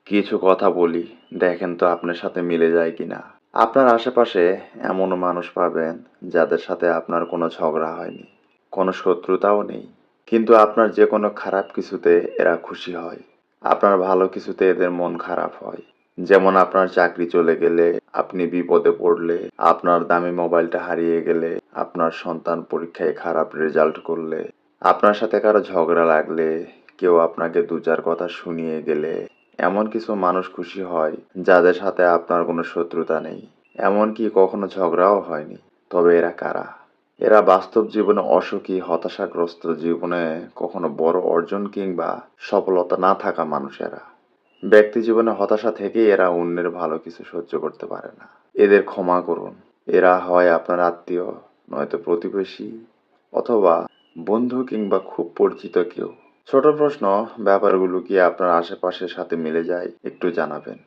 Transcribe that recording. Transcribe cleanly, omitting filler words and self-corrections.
কিছু কথা বলি, দেখেন তো আপনার সাথে মিলে যায় কিনা। আপনার আশেপাশে এমনও মানুষ পাবেন যাদের সাথে আপনার কোনো ঝগড়া হয়নি, কোনো শত্রুতাও নেই। কিন্তু আপনার যে কোনো খারাপ কিছুতে এরা খুশি হয়। আপনার ভালো কিছুতে এদের মন খারাপ হয়। যেমন আপনার চাকরি চলে গেলে, আপনি বিপদে পড়লে, আপনার দামি মোবাইলটা হারিয়ে গেলে, আপনার সন্তান পরীক্ষায় খারাপ রেজাল্ট করলে, আপনার সাথে কারো ঝগড়া লাগলে, কেউ আপনাকে দু চার কথা শুনিয়ে গেলে, এমন কিছু মানুষ খুশি হয় যাদের সাথে আপনার কোনো শত্রুতা নেই, এমনকি কখনো ঝগড়াও হয়নি। তবে এরা কারা? এরা বাস্তব জীবনে অসুখী, হতাশাগ্রস্ত, জীবনে কখনো বড় অর্জন কিংবা সফলতা না থাকা মানুষেরা। ব্যক্তি জীবনে হতাশা থেকেই এরা অন্যের ভালো কিছু সহ্য করতে পারে না। এদের ক্ষমা করুন। এরা হয় আপনার আত্মীয়, নয়তো প্রতিবেশী, অথবা বন্ধু কিংবা খুব পরিচিত কেউ। ছোট প্রশ্ন, ব্যাপারগুলো কি আপনার আশেপাশের সাথে মিলে যায়? একটু জানাবেন।